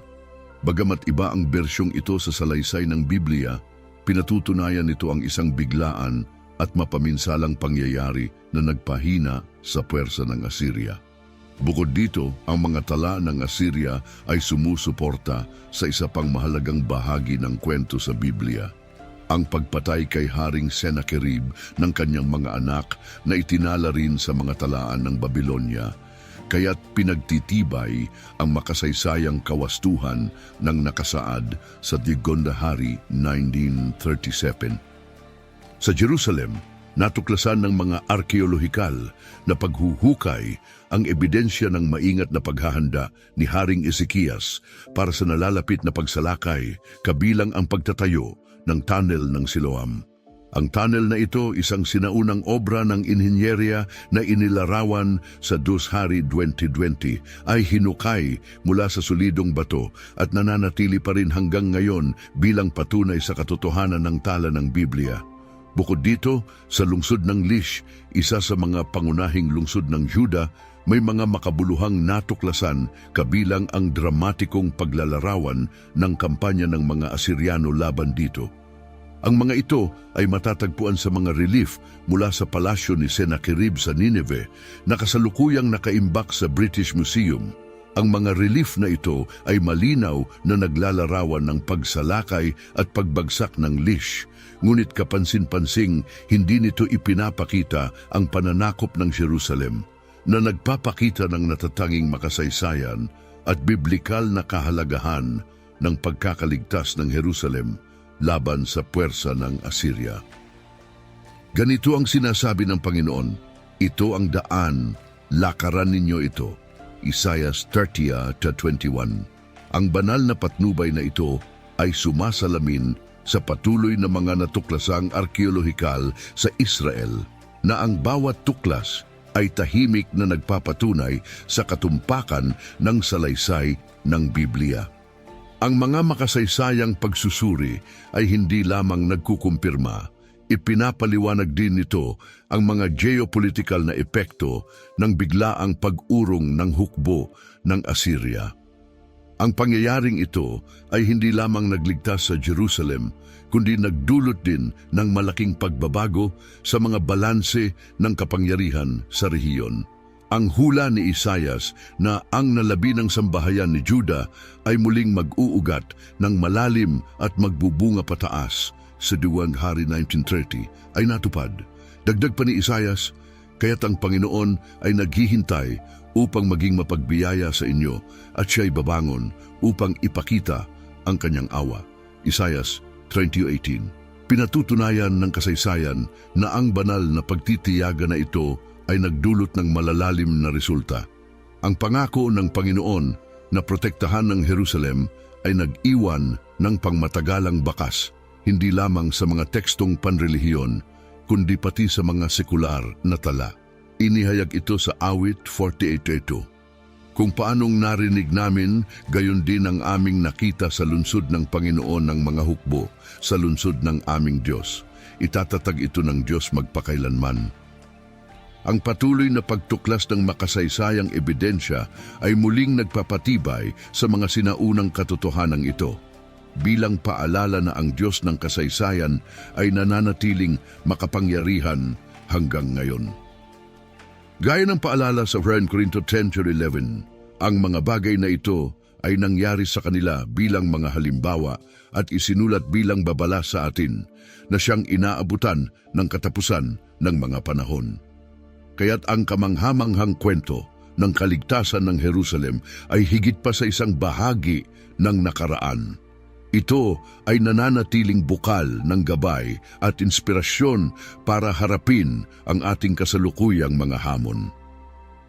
Bagamat iba ang bersyong ito sa salaysay ng Biblia, pinatutunayan nito ang isang biglaan at mapaminsalang pangyayari na nagpahina sa puwersa ng Assyria. Bukod dito, ang mga tala ng Assyria ay sumusuporta sa isa pang mahalagang bahagi ng kwento sa Biblia, ang pagpatay kay Haring Sennacherib ng kanyang mga anak na itinala rin sa mga talaan ng Babylonia, kaya't pinagtitibay ang makasaysayang kawastuhan ng nakasaad sa 2 Hari 1937. Sa Jerusalem, natuklasan ng mga arkeolohikal na paghuhukay ang ebidensya ng maingat na paghahanda ni Haring Ezekias para sa nalalapit na pagsalakay, kabilang ang pagtatayo ng tunnel ng Siloam. Ang tunnel na ito, isang sinaunang obra ng inhinyerya na inilarawan sa 2 Hari 2020, ay hinukay mula sa solidong bato at nananatili pa rin hanggang ngayon bilang patunay sa katotohanan ng tala ng Biblia. Bukod dito, sa lungsod ng Lish, isa sa mga pangunahing lungsod ng Juda, may mga makabuluhang natuklasan kabilang ang dramatikong paglalarawan ng kampanya ng mga Asiryano laban dito. Ang mga ito ay matatagpuan sa mga relief mula sa palasyo ni Sennacherib sa Nineveh na kasalukuyang nakaimbak sa British Museum. Ang mga relief na ito ay malinaw na naglalarawan ng pagsalakay at pagbagsak ng Lish, ngunit kapansin-pansing hindi nito ipinapakita ang pananakop ng Jerusalem, na nagpapakita ng natatanging makasaysayan at biblikal na kahalagahan ng pagkakaligtas ng Jerusalem laban sa puwersa ng Assyria. Ganito ang sinasabi ng Panginoon, ito ang daan, lakaran ninyo ito. Isaiah 30:21. Ang banal na patnubay na ito ay sumasalamin sa patuloy na mga natuklasang arkeolohikal sa Israel na ang bawat tuklas ay tahimik na nagpapatunay sa katumpakan ng salaysay ng Biblia. Ang mga makasaysayang pagsusuri ay hindi lamang nagkukumpirma, ipinapaliwanag din nito ang mga geopolitical na epekto ng biglaang pag-urong ng hukbo ng Assyria. Ang pangyayaring ito ay hindi lamang nagligtas sa Jerusalem, kundi nagdulot din ng malaking pagbabago sa mga balanse ng kapangyarihan sa rehiyon. Ang hula ni Isaias na ang nalabi ng sambahayan ni Juda ay muling mag-uugat ng malalim at magbubunga pataas sa 2 Hari 1930 ay natupad. Dagdag pa ni Isaias, kaya't ang Panginoon ay naghihintay upang maging mapagbiyaya sa inyo at siya'y babangon upang ipakita ang kanyang awa. Isaias 30:18. Pinatutunayan ng kasaysayan na ang banal na pagtitiyaga na ito ay nagdulot ng malalalim na resulta. Ang pangako ng Panginoon na protektahan ng Jerusalem ay nag-iwan ng pangmatagalang bakas, hindi lamang sa mga tekstong panrelihiyon, kundi pati sa mga sekular na tala. Inihayag ito sa Awit 48:2. Kung paanong narinig namin, gayon din ang aming nakita sa lungsod ng Panginoon ng mga hukbo, sa lungsod ng aming Diyos. Itatatag ito ng Diyos magpakailanman. Ang patuloy na pagtuklas ng makasaysayang ebidensya ay muling nagpapatibay sa mga sinaunang katotohanan ito. Bilang paalala na ang Diyos ng kasaysayan ay nananatiling makapangyarihan hanggang ngayon. Gaya ng paalala sa 1 Corinto 10:11, ang mga bagay na ito ay nangyari sa kanila bilang mga halimbawa at isinulat bilang babala sa atin na siyang inaabutan ng katapusan ng mga panahon. Kaya't ang kamanghamanghang kwento ng kaligtasan ng Jerusalem ay higit pa sa isang bahagi ng nakaraan. Ito ay nananatiling bukal ng gabay at inspirasyon para harapin ang ating kasalukuyang mga hamon.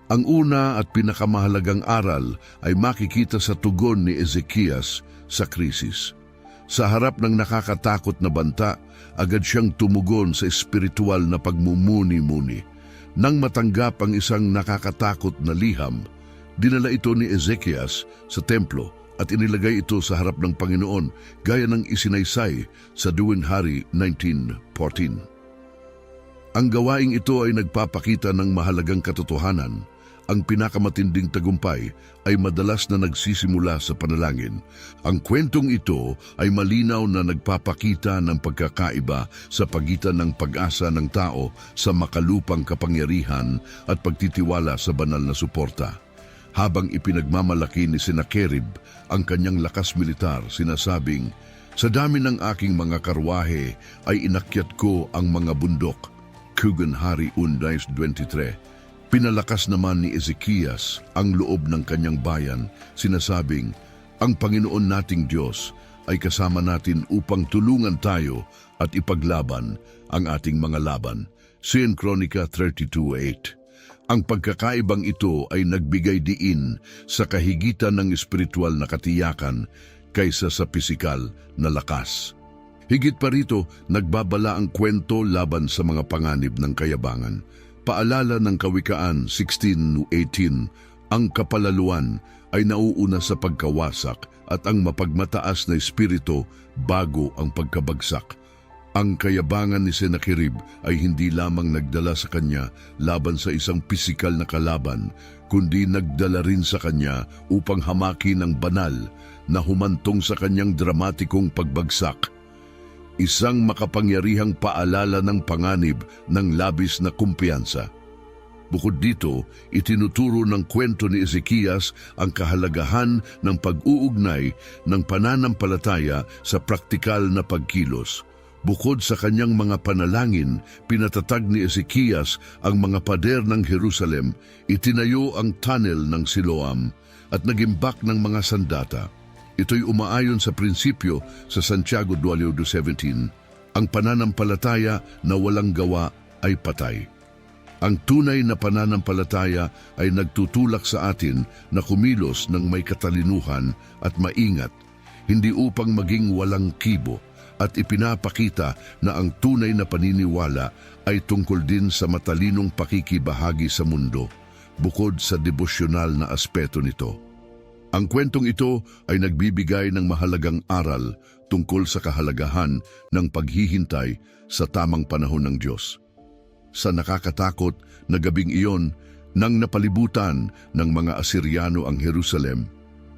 Ang una at pinakamahalagang aral ay makikita sa tugon ni Ezekias sa krisis. Sa harap ng nakakatakot na banta, agad siyang tumugon sa espiritual na pagmumuni-muni. Nang matanggap ang isang nakakatakot na liham, dinala ito ni Ezekias sa templo at inilagay ito sa harap ng Panginoon gaya ng isinaysay sa 2 Hari 19:14. Ang gawaing ito ay nagpapakita ng mahalagang katotohanan. Ang pinakamatinding tagumpay ay madalas na nagsisimula sa panalangin. Ang kwentong ito ay malinaw na nagpapakita ng pagkakaiba sa pagitan ng pag-asa ng tao sa makalupang kapangyarihan at pagtitiwala sa banal na suporta. Habang ipinagmamalaki ni Sennacherib ang kanyang lakas militar, sinasabing, "Sa dami ng aking mga karwahe ay inakyat ko ang mga bundok." 2 Hari 1:23. Pinalakas naman ni Ezekias ang loob ng kanyang bayan, sinasabing, "Ang Panginoon nating Diyos ay kasama natin upang tulungan tayo at ipaglaban ang ating mga laban." 2 Kronika 32:8. Ang pagkakaibang ito ay nagbigay diin sa kahigitan ng espiritual na katiyakan kaysa sa pisikal na lakas. Higit pa rito, nagbabala ang kwento laban sa mga panganib ng kayabangan. Paalala ng Kawikaan 16:18, ang kapalaluan ay nauuna sa pagkawasak at ang mapagmataas na espiritu bago ang pagkabagsak. Ang kayabangan ni Sennacherib ay hindi lamang nagdala sa kanya laban sa isang pisikal na kalaban, kundi nagdala rin sa kanya upang hamakin ang banal na humantong sa kanyang dramatikong pagbagsak. Isang makapangyarihang paalala ng panganib ng labis na kumpiyansa. Bukod dito, itinuturo ng kwento ni Ezekias ang kahalagahan ng pag-uugnay ng pananampalataya sa praktikal na pagkilos. Bukod sa kanyang mga panalangin, pinatatag ni Ezekias ang mga pader ng Jerusalem, itinayo ang tunnel ng Siloam at nagimbak ng mga sandata. Ito'y umaayon sa prinsipyo sa Santiago 2:17. Ang pananampalataya na walang gawa ay patay. Ang tunay na pananampalataya ay nagtutulak sa atin na kumilos ng may katalinuhan at maingat, hindi upang maging walang kibo, at ipinapakita na ang tunay na paniniwala ay tungkol din sa matalinong pakikibahagi sa mundo, bukod sa devosyonal na aspeto nito. Ang kwentong ito ay nagbibigay ng mahalagang aral tungkol sa kahalagahan ng paghihintay sa tamang panahon ng Diyos. Sa nakakatakot na gabing iyon, nang napalibutan ng mga Asiryano ang Jerusalem,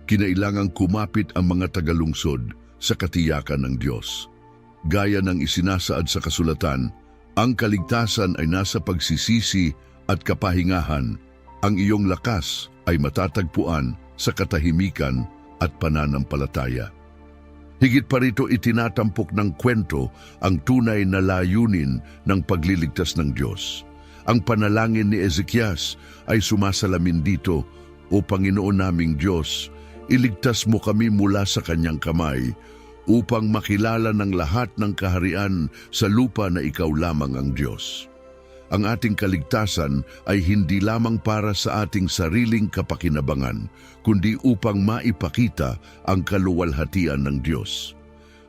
kinailangang kumapit ang mga tagalungsod sa katiyakan ng Diyos. Gaya ng isinasaad sa kasulatan, ang kaligtasan ay nasa pagsisisi at kapahingahan. Ang iyong lakas ay matatagpuan sa katahimikan at pananampalataya. Higit pa rito, itinatampok ng kwento ang tunay na layunin ng pagliligtas ng Diyos. Ang panalangin ni Ezekias ay sumasalamin dito, "O Panginoon naming Diyos, iligtas mo kami mula sa kanyang kamay, upang makilala ng lahat ng kaharian sa lupa na ikaw lamang ang Diyos." Ang ating kaligtasan ay hindi lamang para sa ating sariling kapakinabangan, kundi upang maipakita ang kaluwalhatian ng Diyos.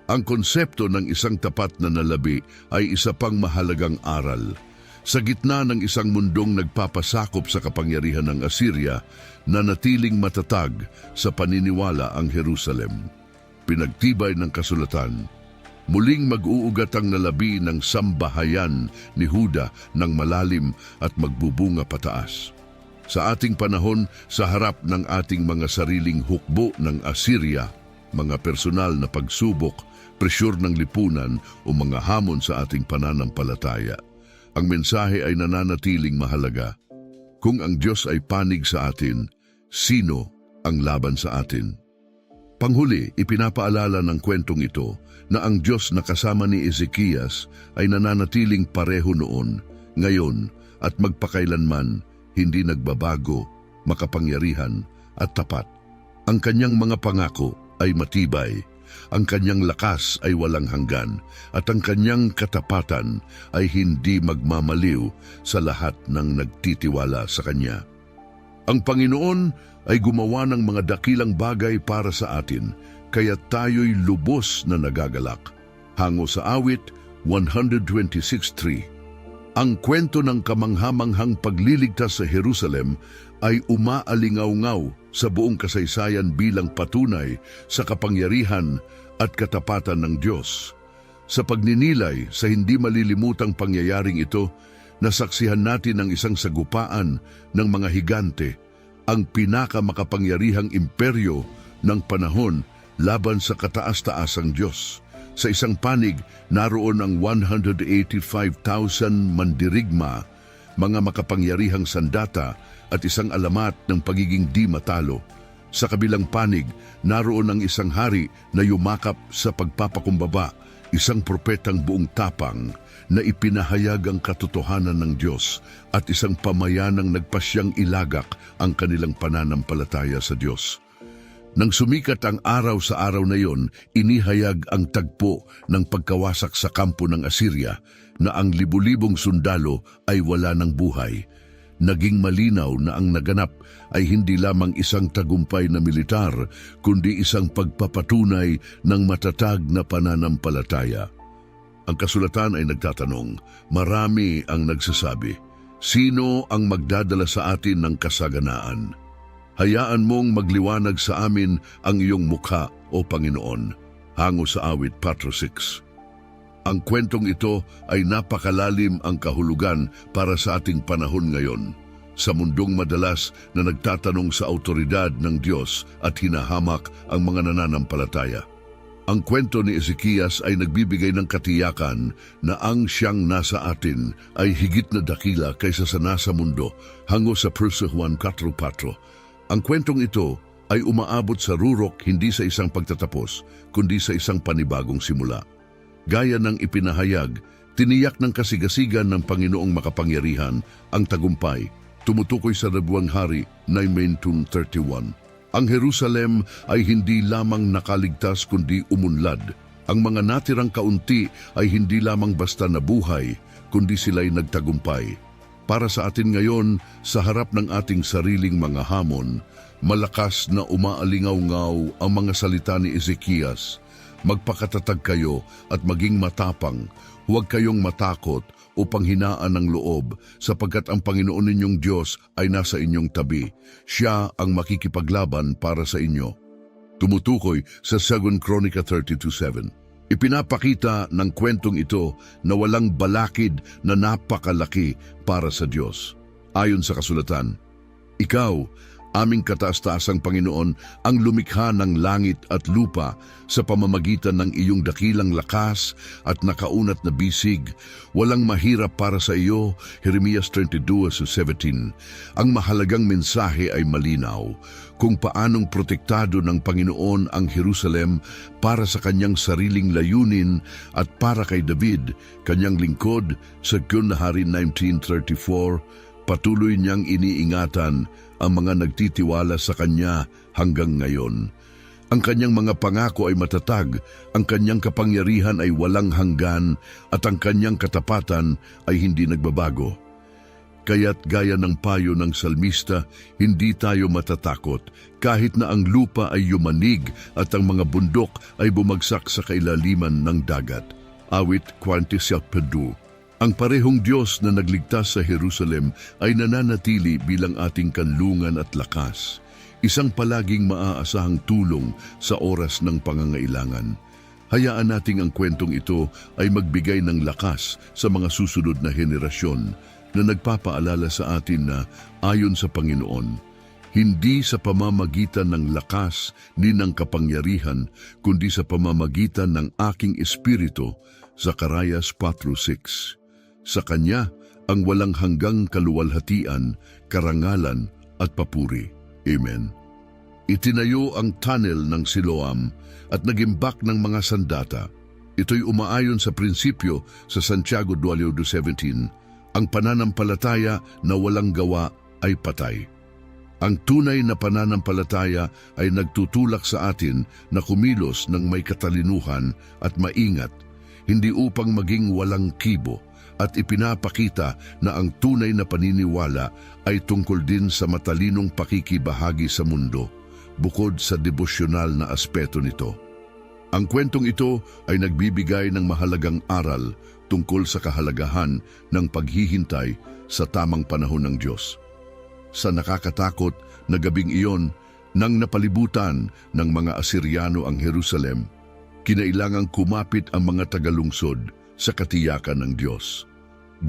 Ang konsepto ng isang tapat na nalabi ay isa pang mahalagang aral. Sa gitna ng isang mundong nagpapasakop sa kapangyarihan ng Assyria, nanatiling matatag sa paniniwala ang Jerusalem. Pinagtibay ng kasulatan, muling mag-uugat ang nalabi ng sambahayan ni Huda ng malalim at magbubunga pataas. Sa ating panahon, sa harap ng ating mga sariling hukbo ng Assyria, mga personal na pagsubok, presyur ng lipunan o mga hamon sa ating pananampalataya, ang mensahe ay nananatiling mahalaga. Kung ang Diyos ay panig sa atin, sino ang laban sa atin? Panghuli, ipinapaalala ng kwentong ito na ang Diyos na kasama ni Ezekias ay nananatiling pareho noon, ngayon at magpakailanman, hindi nagbabago, makapangyarihan at tapat. Ang kanyang mga pangako ay matibay, ang kanyang lakas ay walang hanggan, at ang kanyang katapatan ay hindi magmamaliw sa lahat ng nagtitiwala sa kanya. Ang Panginoon ay gumawa ng mga dakilang bagay para sa atin, kaya tayo'y lubos na nagagalak. Hango sa awit 126:3. Ang kwento ng kamanghamanghang pagliligtas sa Jerusalem ay umaalingaw-ngaw sa buong kasaysayan bilang patunay sa kapangyarihan at katapatan ng Diyos. Sa pagninilay sa hindi malilimutang pangyayaring ito, nasaksihan natin ang isang sagupaan ng mga higante, ang pinakamakapangyarihang imperyo ng panahon laban sa kataas-taasang Diyos. Sa isang panig, naroon ang 185,000 mandirigma, mga makapangyarihang sandata at isang alamat ng pagiging di matalo. Sa kabilang panig, naroon ang isang hari na yumakap sa pagpapakumbaba, isang propetang buong tapang na ipinahayag ang katotohanan ng Diyos at isang pamayanang nagpasyang ilagak ang kanilang pananampalataya sa Diyos. Nang sumikat ang araw sa araw na iyon, inihayag ang tagpo ng pagkawasak sa kampo ng Assyria na ang libu-libong sundalo ay wala ng buhay. Naging malinaw na ang naganap ay hindi lamang isang tagumpay na militar, kundi isang pagpapatunay ng matatag na pananampalataya. Ang kasulatan ay nagtatanong, marami ang nagsasabi, sino ang magdadala sa atin ng kasaganaan? Hayaan mong magliwanag sa amin ang iyong mukha, O Panginoon. Hango sa awit 4:6. Ang kwentong ito ay napakalalim ang kahulugan para sa ating panahon ngayon. Sa mundong madalas na nagtatanong sa autoridad ng Diyos at hinahamak ang mga nananampalataya. Ang kwento ni Ezekias ay nagbibigay ng katiyakan na ang siyang nasa atin ay higit na dakila kaysa sa nasa mundo, hango sa 1 Juan 4:4. Ang kwentong ito ay umaabot sa rurok hindi sa isang pagtatapos, kundi sa isang panibagong simula. Gaya ng ipinahayag, tiniyak ng kasigasigan ng Panginoong makapangyarihan ang tagumpay, tumutukoy sa Rebuang Hari 9:31. Ang Jerusalem ay hindi lamang nakaligtas kundi umunlad. Ang mga natirang kaunti ay hindi lamang basta nabuhay, kundi sila'y nagtagumpay. Para sa atin ngayon, sa harap ng ating sariling mga hamon, malakas na umaalingaw-ngaw ang mga salita ni Ezekias. Magpakatatag kayo at maging matapang, huwag kayong matakot o panghinaan ng loob, sapagkat ang Panginoon ninyong Diyos ay nasa inyong tabi. Siya ang makikipaglaban para sa inyo. Tumutukoy sa 2 Chronica 32:7. Ipinapakita ng kwentong ito na walang balakid na napakalaki para sa Diyos. Ayon sa kasulatan, "Ikaw, aming kataas-taasang Panginoon, ang lumikha ng langit at lupa sa pamamagitan ng iyong dakilang lakas at nakaunat na bisig. Walang mahirap para sa iyo." Jeremias 32:17. Ang mahalagang mensahe ay malinaw kung paanong protektado ng Panginoon ang Jerusalem para sa kanyang sariling layunin at para kay David, kanyang lingkod. Sa 2 Hari 19:34, patuloy niyang iniingatan ang mga nagtitiwala sa kanya hanggang ngayon. Ang kanyang mga pangako ay matatag, ang kanyang kapangyarihan ay walang hanggan, at ang kanyang katapatan ay hindi nagbabago. Kaya't gaya ng payo ng salmista, hindi tayo matatakot kahit na ang lupa ay yumanig at ang mga bundok ay bumagsak sa kailaliman ng dagat. Awit 27:2. Ang parehong Diyos na nagligtas sa Jerusalem ay nananatili bilang ating kanlungan at lakas, isang palaging maaasahang tulong sa oras ng pangangailangan. Hayaan nating ang kwentong ito ay magbigay ng lakas sa mga susunod na henerasyon na nagpapaalala sa atin na ayon sa Panginoon, hindi sa pamamagitan ng lakas ni ng kapangyarihan, kundi sa pamamagitan ng aking espiritu. Zacarias 4:6. Sa Kanya ang walang hanggang kaluwalhatian, karangalan at papuri. Amen. Itinayo ang tunnel ng Siloam at nagimbak ng mga sandata. Ito'y umaayon sa prinsipyo sa Santiago 2:17. Ang pananampalataya na walang gawa ay patay. Ang tunay na pananampalataya ay nagtutulak sa atin na kumilos ng may katalinuhan at maingat, hindi upang maging walang kibo, at ipinapakita na ang tunay na paniniwala ay tungkol din sa matalinong pakikibahagi sa mundo, bukod sa devosyonal na aspeto nito. Ang kwentong ito ay nagbibigay ng mahalagang aral tungkol sa kahalagahan ng paghihintay sa tamang panahon ng Diyos. Sa nakakatakot na gabing iyon, nang napalibutan ng mga Asiryano ang Jerusalem, kinailangang kumapit ang mga tagalungsod sa katiyakan ng Diyos.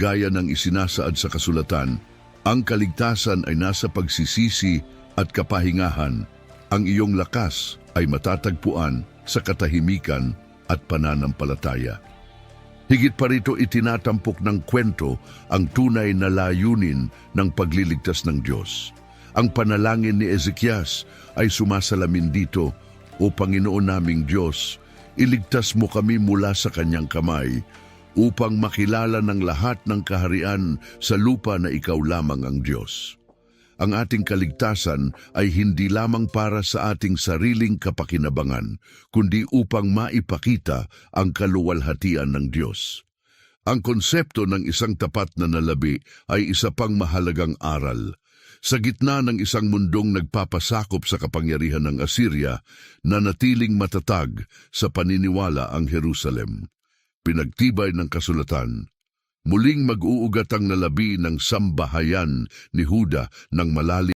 Gaya ng isinasaad sa kasulatan, ang kaligtasan ay nasa pagsisisi at kapahingahan. Ang iyong lakas ay matatagpuan sa katahimikan at pananampalataya. Higit pa rito, itinatampok ng kwento ang tunay na layunin ng pagliligtas ng Diyos. Ang panalangin ni Ezekias ay sumasalamin dito, "O Panginoon naming Diyos, iligtas mo kami mula sa kanyang kamay, upang makilala ng lahat ng kaharian sa lupa na ikaw lamang ang Diyos." Ang ating kaligtasan ay hindi lamang para sa ating sariling kapakinabangan, kundi upang maipakita ang kaluwalhatian ng Diyos. Ang konsepto ng isang tapat na nalabi ay isa pang mahalagang aral. Sa gitna ng isang mundong nagpapasakop sa kapangyarihan ng Assyria, nanatiling matatag sa paniniwala ang Jerusalem. Pinagtibay ng kasulatan, muling mag-uugat ang nalabi ng sambahayan ni Huda ng malalim